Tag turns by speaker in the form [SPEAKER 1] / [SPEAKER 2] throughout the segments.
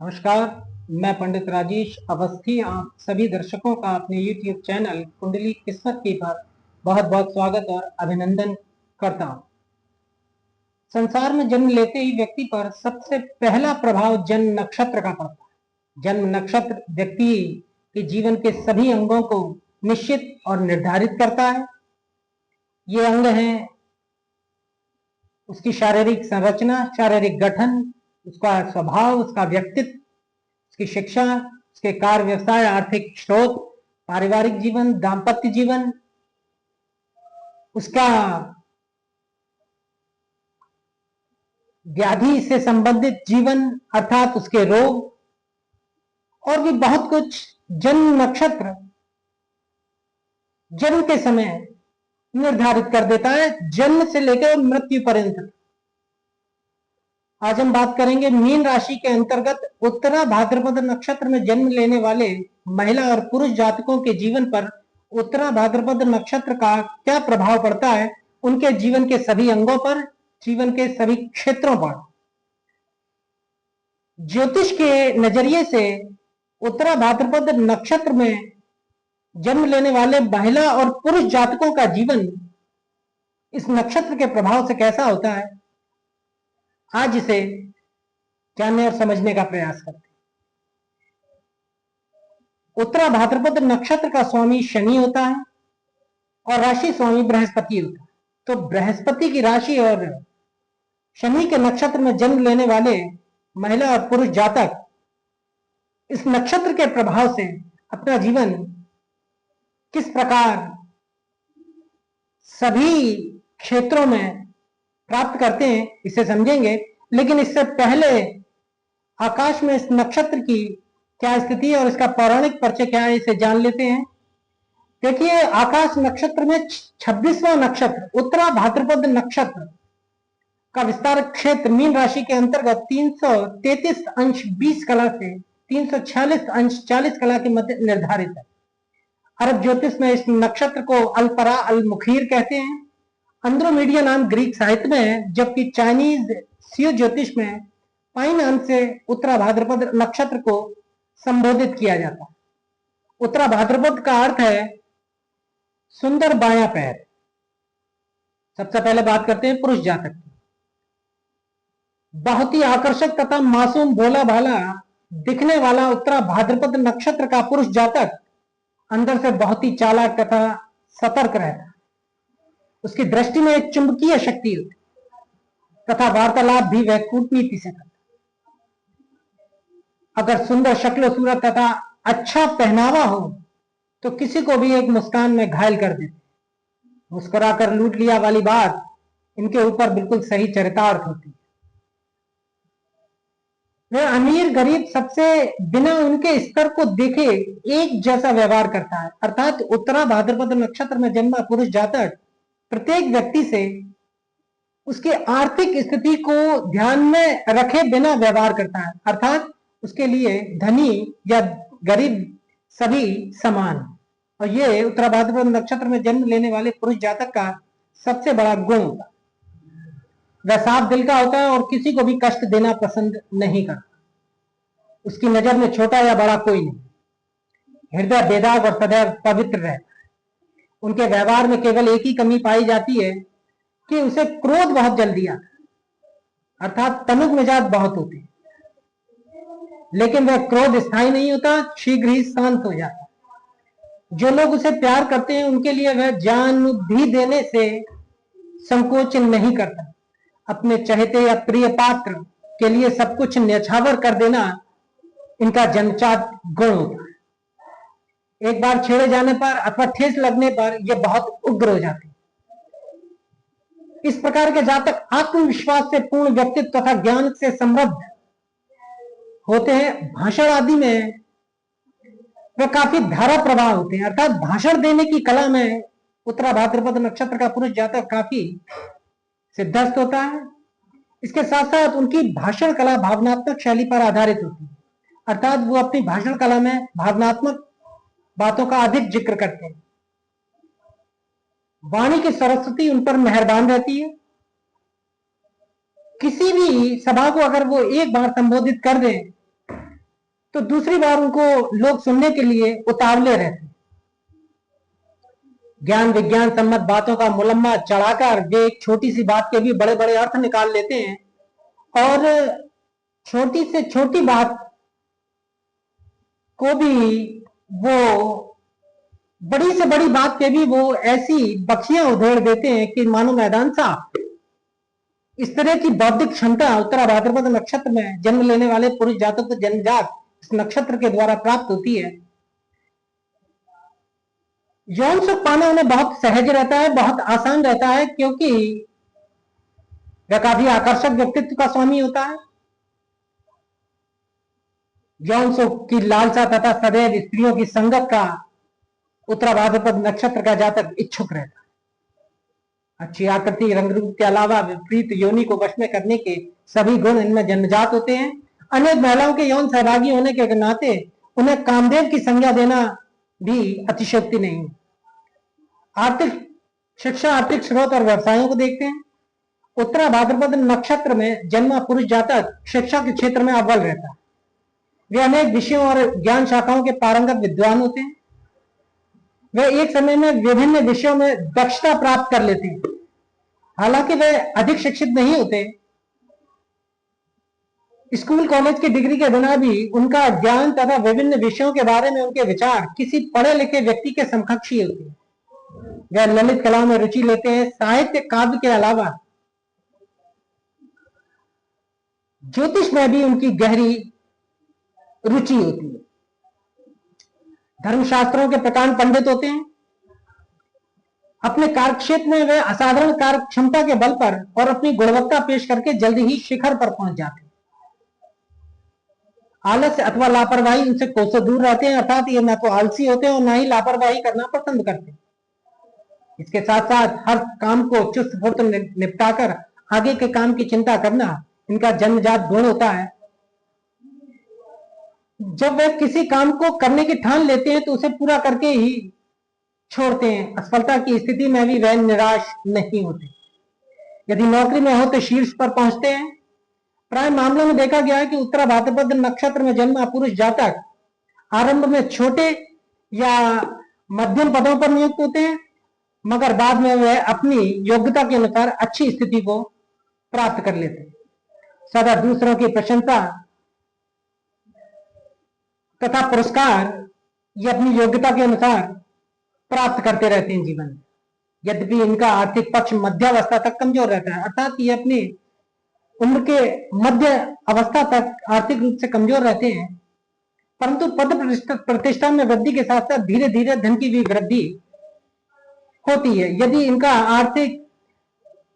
[SPEAKER 1] नमस्कार। मैं पंडित राजेश अवस्थी आप सभी दर्शकों का अपने YouTube चैनल कुंडली किस्मत की पर बहुत बहुत स्वागत और अभिनंदन करता हूँ। संसार में जन्म लेते ही व्यक्ति पर सबसे पहला प्रभाव जन्म नक्षत्र का पड़ता है। जन्म नक्षत्र व्यक्ति के जीवन के सभी अंगों को निश्चित और निर्धारित करता है। ये अंग हैं उसकी शारीरिक संरचना, शारीरिक गठन, उसका स्वभाव, उसका व्यक्तित्व, उसकी शिक्षा, उसके कार्य व्यवसाय, आर्थिक स्रोत, पारिवारिक जीवन, दाम्पत्य जीवन, उसका व्याधि से संबंधित जीवन अर्थात उसके रोग और भी बहुत कुछ जन्म नक्षत्र जन्म के समय निर्धारित कर देता है, जन्म से लेकर मृत्यु पर्यंत। आज हम बात करेंगे मीन राशि के अंतर्गत उत्तरा भाद्रपद नक्षत्र में जन्म लेने वाले महिला और पुरुष जातकों के जीवन पर उत्तरा भाद्रपद नक्षत्र का क्या प्रभाव पड़ता है, उनके जीवन के सभी अंगों पर, जीवन के सभी क्षेत्रों पर। ज्योतिष के नजरिए से उत्तरा भाद्रपद नक्षत्र में जन्म लेने वाले महिला और पुरुष जातकों का जीवन इस नक्षत्र के प्रभाव से कैसा होता है, आज इसे जानने और समझने का प्रयास करते हैं। उत्तरा भाद्रपद नक्षत्र का स्वामी शनि होता है और राशि स्वामी बृहस्पति होता है। तो बृहस्पति की राशि और शनि के नक्षत्र में जन्म लेने वाले महिला और पुरुष जातक इस नक्षत्र के प्रभाव से अपना जीवन किस प्रकार सभी क्षेत्रों में प्राप्त करते हैं, इसे समझेंगे। लेकिन इससे पहले आकाश में इस नक्षत्र की क्या स्थिति है और इसका पौराणिक परिचय क्या है, इसे जान लेते हैं। देखिए, आकाश नक्षत्र में 26वां नक्षत्र उत्तरा भाद्रपद नक्षत्र का विस्तार क्षेत्र मीन राशि के अंतर्गत 333 अंश 20 कला से 346 अंश 40 कला के मध्य निर्धारित है। अरब ज्योतिष में इस नक्षत्र को अलपरा अल मुखीर कहते हैं। अंद्रोमीडिया नाम ग्रीक साहित्य में है, जबकि चाइनीज सियो ज्योतिष में पाई नाम से उत्तरा भाद्रपद नक्षत्र को संबोधित किया जाता है। उत्तरा भाद्रपद का अर्थ है सुंदर बायां पैर। सबसे पहले बात करते हैं पुरुष जातक की। बहुत ही आकर्षक तथा मासूम भोला भाला दिखने वाला उत्तरा भाद्रपद नक्षत्र का पुरुष जातक अंदर से बहुत ही चालाक तथा सतर्क रहता है। उसकी दृष्टि में एक चुंबकीय शक्ति होती तथा वार्तालाप भी वह कूटनीति से करता। अगर सुंदर शक्ल सूरत तथा अच्छा पहनावा हो तो किसी को भी एक मुस्कान में घायल कर देते। मुस्कुराकर लूट लिया वाली बात इनके ऊपर बिल्कुल सही चरितार्थ होती है। वह अमीर गरीब सबसे बिना उनके स्तर को देखे एक जैसा व्यवहार करता है। अर्थात उत्तरा भाद्रपद नक्षत्र में जन्मा पुरुष जातक प्रत्येक व्यक्ति से उसकी आर्थिक स्थिति को ध्यान में रखे बिना व्यवहार करता है। अर्थात उसके लिए धनी या गरीब सभी समान। और ये उत्तरा भाद्रपद नक्षत्र में जन्म लेने वाले पुरुष जातक का सबसे बड़ा गुण होता है। वह साफ दिल का होता है और किसी को भी कष्ट देना पसंद नहीं करता। उसकी नजर में छोटा या बड़ा कोई नहीं। हृदय बेदाग और सदैव पवित्र रहता है। उनके व्यवहार में केवल एक ही कमी पाई जाती है कि उसे क्रोध बहुत जल्दी आता है, अर्थात तनुग मिजाज बहुत होते हैं। लेकिन वह क्रोध स्थायी नहीं होता, शीघ्र ही शांत हो जाता है। जो लोग उसे प्यार करते हैं उनके लिए वह जान भी देने से संकोच नहीं करता। अपने चहेते या प्रिय पात्र के लिए सब कुछ न्यौछावर कर देना इनका जन्मजात गुण होता है। एक बार छेड़े जाने पर अथवा ठेस लगने पर यह बहुत उग्र हो जाते हैं। इस प्रकार के जातक आत्मविश्वास से पूर्ण व्यक्तित्व तथा ज्ञान से समृद्ध होते हैं। भाषण आदि में वे काफी धारा प्रवाह होते हैं। अर्थात भाषण देने की कला में उत्तरा भाद्रपद नक्षत्र का पुरुष जातक काफी सिद्धस्त होता है। इसके साथ साथ उनकी भाषण कला भावनात्मक शैली पर आधारित होती है। अर्थात वो अपनी भाषण कला में भावनात्मक बातों का अधिक जिक्र करते हैं। वाणी की सरस्वती उन पर मेहरबान रहती है। किसी भी सभा को अगर वो एक बार संबोधित कर दें तो दूसरी बार उनको लोग सुनने के लिए उतावले रहते। ज्ञान विज्ञान सम्मत बातों का मुलम्मा चढ़ाकर वे एक छोटी सी बात के भी बड़े बड़े अर्थ निकाल लेते हैं और छोटी से छोटी बात को भी वो बड़ी से बड़ी बात के भी वो ऐसी बखियां उधेड़ देते हैं कि मानो मैदान साफ। इस तरह की बौद्धिक क्षमता उत्तरा भाद्रपद नक्षत्र में जन्म लेने वाले पुरुष जातक को जन्मजात इस नक्षत्र के द्वारा प्राप्त होती है। यौन सुख पाना उन्हें बहुत सहज रहता है, बहुत आसान रहता है, क्योंकि वह काफी आकर्षक व्यक्तित्व का स्वामी होता है। यौन सुख की लालसा तथा सदैव स्त्रियों की संगत का उत्तरा भाद्रपद नक्षत्र का जातक इच्छुक रहता है। अच्छी आकृति रंग रूप के अलावा विपरीत योनि को वश में करने के सभी गुण इनमें जन्मजात होते हैं। अनेक महिलाओं के यौन सहभागी होने के नाते उन्हें कामदेव की संज्ञा देना भी अतिशयोक्ति नहीं। आर्थिक शिक्षा, आर्थिक स्रोत और व्यवसायों को देखते हैं। उत्तरा भाद्रपद नक्षत्र में जन्मा पुरुष जातक शिक्षा के क्षेत्र में अव्वल रहता है। वे अनेक विषयों और ज्ञान शाखाओं के पारंगत विद्वान होते हैं। वे एक समय में विभिन्न विषयों में दक्षता प्राप्त कर लेते हैं। हालांकि वे अधिक शिक्षित नहीं होते, स्कूल कॉलेज की डिग्री के बिना भी उनका ज्ञान तथा विभिन्न विषयों के बारे में उनके विचार किसी पढ़े लिखे व्यक्ति के समकक्ष ही होते हैं। वे ललित कला में रुचि लेते हैं। साहित्य काव्य के अलावा ज्योतिष में भी उनकी गहरी रुचि होती है। धर्मशास्त्रों के प्रकांड पंडित होते हैं। अपने कार्य क्षेत्र में वे असाधारण कार्य क्षमता के बल पर और अपनी गुणवत्ता पेश करके जल्द ही शिखर पर पहुंच जाते हैं। आलस्य अथवा लापरवाही उनसे कोसों दूर रहते हैं, अर्थात ये ना तो आलसी होते हैं और ना ही लापरवाही करना पसंद करते हैं। इसके साथ साथ हर काम को चुस्त फुर्त निपटाकर आगे के काम की चिंता करना इनका जन्मजात गुण होता है। जब वे किसी काम को करने की ठान लेते हैं तो उसे पूरा करके ही छोड़ते हैं। असफलता की स्थिति में भी वह निराश नहीं होते। यदि नौकरी में हो तो शीर्ष पर पहुंचते हैं। प्राय मामलों में देखा गया है कि उत्तरा भाद्रपद नक्षत्र में जन्मा पुरुष जातक आरंभ में छोटे या मध्यम पदों पर नियुक्त होते हैं, मगर बाद में वह अपनी योग्यता के अनुसार अच्छी स्थिति को प्राप्त कर लेते हैं। सदा दूसरों की प्रशंसा तथा पुरस्कार ये अपनी योग्यता के अनुसार प्राप्त करते रहते हैं जीवन में। यद्यपि इनका आर्थिक पक्ष मध्यावस्था तक कमजोर रहता है, अर्थात ये अपनी उम्र के मध्य अवस्था तक आर्थिक रूप से कमजोर रहते हैं, परंतु पद प्रतिष्ठा में वृद्धि के साथ साथ धीरे धीरे धन की भी वृद्धि होती है। यदि इनका आर्थिक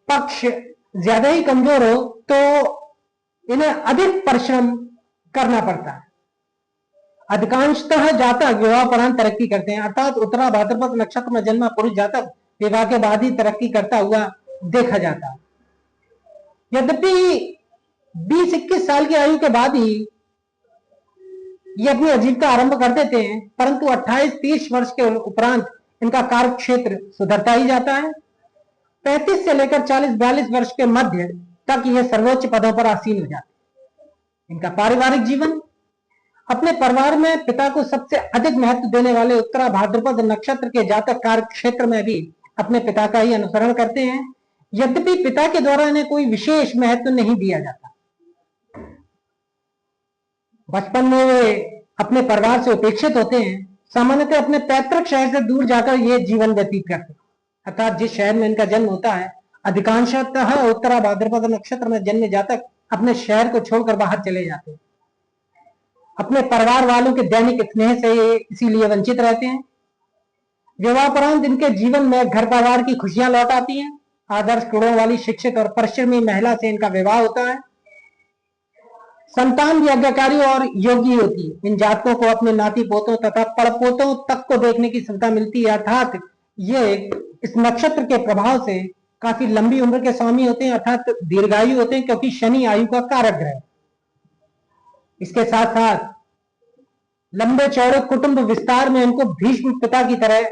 [SPEAKER 1] पक्ष ज्यादा ही कमजोर हो तो इन्हें अधिक परिश्रम करना पड़ता है। अधिकांशतः जातक विवाहपरांत तरक्की करते हैं, अर्थात उत्तरा भाद्रपद नक्षत्र में जन्मा पुरुष जातक विवाह के बाद ही तरक्की करता हुआ देखा जाता है। यद्यपि 20-21 साल की आयु के बाद ही ये अपनी आजीविका आरंभ कर देते हैं, परंतु 28-30 वर्ष के उपरांत इनका कार्य क्षेत्र सुधरता ही जाता है। 35 से लेकर 40-42 वर्ष के मध्य तक ये सर्वोच्च पदों पर आसीन हो जाते हैं। इनका पारिवारिक जीवन, अपने परिवार में पिता को सबसे अधिक महत्व देने वाले उत्तरा भाद्रपद नक्षत्र के जातक कार्य क्षेत्र में भी अपने पिता का ही अनुसरण करते हैं। यद्यपि पिता के द्वारा इन्हें कोई विशेष महत्व नहीं दिया जाता। बचपन में वे अपने परिवार से उपेक्षित होते हैं। सामान्यतः अपने पैतृक शहर से दूर जाकर ये जीवन व्यतीत करते हैं, अर्थात जिस शहर में इनका जन्म होता है। अधिकांशतः उत्तरा भाद्रपद नक्षत्र में जन्मे जातक अपने शहर को छोड़कर बाहर चले जाते हैं। अपने परिवार वालों के दैनिक स्नेह से ये इसीलिए वंचित रहते हैं। विवाहपरांत इनके जीवन में घर परिवार की खुशियां लौट आती हैं। आदर्श गुणों वाली शिक्षित और परिश्रमी महिला से इनका विवाह होता है। संतान भी आज्ञाकारी और योगी होती है। इन जातकों को अपने नाती पोतों तथा पड़पोतों तक को देखने की सुविधा मिलती है, अर्थात ये इस नक्षत्र के प्रभाव से काफी लंबी उम्र के स्वामी होते हैं, अर्थात दीर्घायु होते हैं, क्योंकि शनि आयु का कारक ग्रह। इसके साथ साथ लंबे चौड़े कुटुंब विस्तार में इनको भीष्म पिता की तरह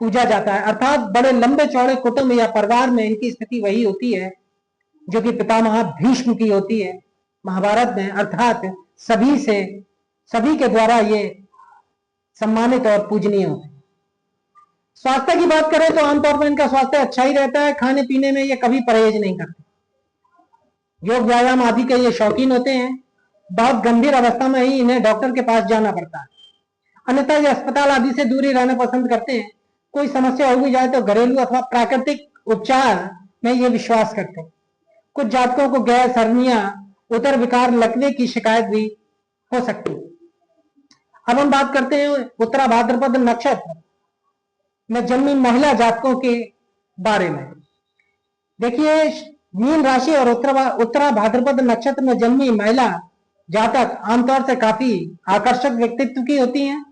[SPEAKER 1] पूजा जाता है, अर्थात बड़े लंबे चौड़े कुटुंब या परिवार में इनकी स्थिति वही होती है जो कि पितामह भीष्म की होती है महाभारत में, अर्थात सभी से सभी के द्वारा ये सम्मानित और पूजनीय होते हैं। स्वास्थ्य की बात करें तो आमतौर पर इनका स्वास्थ्य अच्छा ही रहता है। खाने पीने में ये कभी परहेज नहीं करते। योग व्यायाम आदि के ये शौकीन होते हैं। बहुत गंभीर अवस्था में ही इन्हें डॉक्टर के पास जाना पड़ता है, अन्यथा ये अस्पताल आदि से दूरी रहना पसंद करते हैं। कोई समस्या हो भी जाए तो घरेलू अथवा प्राकृतिक उपचार में ये विश्वास करते हैं। कुछ जातकों को गैस, हर्निया, उदर विकार, लकवे की शिकायत भी हो सकती है। अब हम बात करते हैं उत्तरा भाद्रपद नक्षत्र में जन्मी महिला जातकों के बारे में। देखिए, मीन राशि और उत्तरा भाद्रपद नक्षत्र में जन्मी महिला जातक आमतौर से काफी आकर्षक व्यक्तित्व की होती हैं।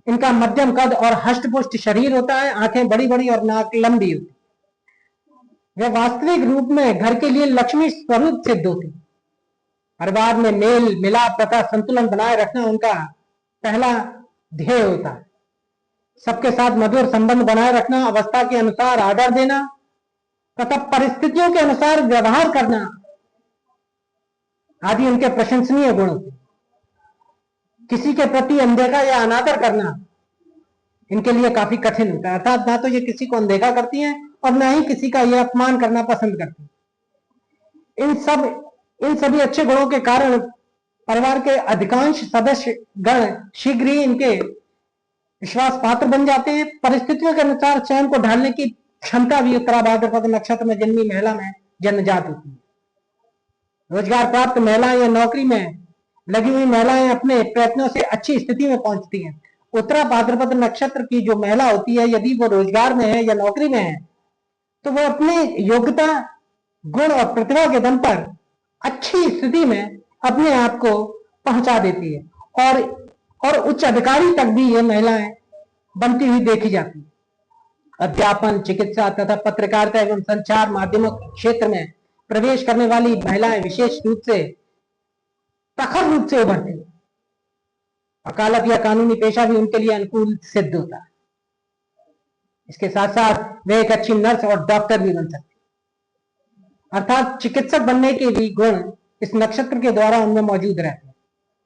[SPEAKER 1] इनका मध्यम कद और हष्ट-पुष्ट शरीर होता है। आंखें बड़ी बड़ी और नाक लंबी होती है। वे वास्तविक रूप में घर के लिए लक्ष्मी स्वरूप सिद्ध होती है। परिवार में मेल मिलाप तथा संतुलन बनाए रखना उनका पहला ध्येय होता है। सबके साथ मधुर संबंध बनाए रखना, अवस्था के अनुसार आदर देना तथा परिस्थितियों के अनुसार व्यवहार करना आदि उनके प्रशंसनीय गुण होते हैं। किसी के प्रति अनदेखा या अनादर करना इनके लिए काफी कठिन होता है, अर्थात ना तो ये किसी को अनदेखा करती हैं और ना ही किसी का ये अपमान करना पसंद करती हैं। इन सभी अच्छे गुणों के कारण परिवार के अधिकांश सदस्य गण शीघ्र ही इनके विश्वास पात्र बन जाते हैं। परिस्थितियों के अनुसार स्वयं को ढालने की क्षमता भी उत्तरा भाद्रपद नक्षत्र में जन्मी महिला में जन्मजात होती है। रोजगार प्राप्त महिलाएं या नौकरी में लगी हुई महिलाएं अपने प्रयत्नों से अच्छी स्थिति में पहुंचती हैं। उत्तरा भाद्रपद नक्षत्र की जो महिला होती है, यदि वो रोजगार में है या नौकरी में है, तो वो अपनी योग्यता, गुण और प्रतिभा के दम पर अच्छी स्थिति में अपने आप को पहुंचा देती है और उच्च अधिकारी तक भी ये महिलाएं बनती हुई देखी जाती है। अध्यापन, चिकित्सा तथा पत्रकारिता एवं संचार माध्यमों के क्षेत्र में प्रवेश करने वाली महिलाएं विशेष रूप से प्रखर रूप से उभरती है। वकालत या कानूनी पेशा भी उनके लिए अनुकूल सिद्ध होता है। इसके साथ साथ वे एक अच्छी नर्स और डॉक्टर भी बन सकती है, अर्थात चिकित्सक बनने के भी गुण इस नक्षत्र के द्वारा उनमें मौजूद रहते हैं।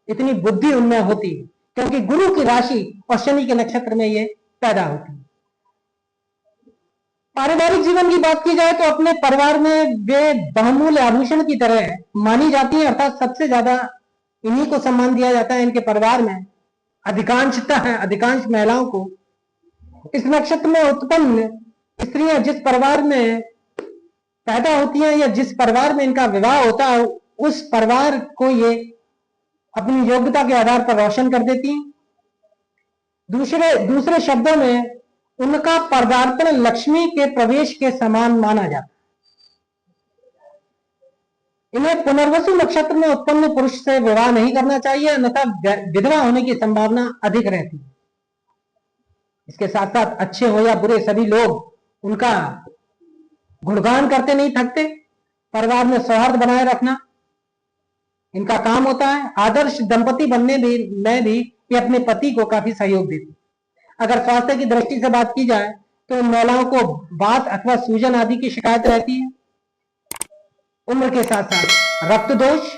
[SPEAKER 1] इतनी बुद्धि उनमें होती है क्योंकि गुरु की राशि और शनि के नक्षत्र में ये पैदा होती है। पारिवारिक जीवन की बात की जाए तो अपने परिवार में वे बहुमूल्य आभूषण की तरह मानी जाती है, अर्थात सबसे ज्यादा इन्हीं को सम्मान दिया जाता है। इनके परिवार में अधिकांश महिलाओं को इस नक्षत्र में उत्पन्न स्त्रियां जिस परिवार में पैदा होती हैं या जिस परिवार में इनका विवाह होता है, उस परिवार को ये अपनी योग्यता के आधार पर रोशन कर देती हैं। दूसरे शब्दों में उनका पदार्पण लक्ष्मी के प्रवेश के समान माना जाता है। इन्हें पुनर्वसु नक्षत्र में उत्पन्न पुरुष से विवाह नहीं करना चाहिए, अन्यथा विधवा होने की संभावना अधिक रहती है। इसके साथ साथ अच्छे हो या बुरे सभी लोग उनका गुणगान करते नहीं थकते। परिवार में सौहार्द बनाए रखना इनका काम होता है। आदर्श दंपति बनने में भी ये अपने पति को काफी सहयोग देती। अगर स्वास्थ्य की दृष्टि से बात की जाए तो महिलाओं को वात अथवा सूजन आदि की शिकायत रहती है। उम्र के साथ साथ रक्त दोष,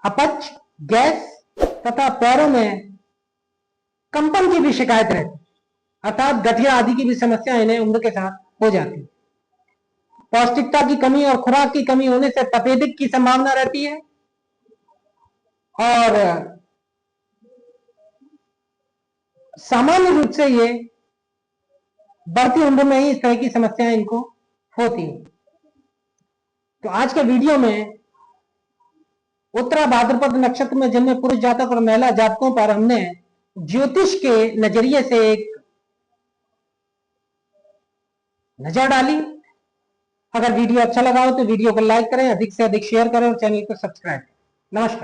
[SPEAKER 1] अपच, गैस तथा पैरों में कंपन की भी शिकायत रहती है, अर्थात गठिया आदि की भी समस्या इन्हें उम्र के साथ हो जाती है। पौष्टिकता की कमी और खुराक की कमी होने से तपेदिक की संभावना रहती है और सामान्य रूप से ये बढ़ती उम्र में ही इस तरह की समस्याएं इनको होती हैं। तो आज के वीडियो में उत्तरा भाद्रपद नक्षत्र में जन्मे पुरुष जातक और महिला जातकों पर हमने ज्योतिष के नजरिए से एक नजर डाली। अगर वीडियो अच्छा लगा हो तो वीडियो को लाइक करें, अधिक से अधिक शेयर करें और चैनल को सब्सक्राइब करें। नमस्कार।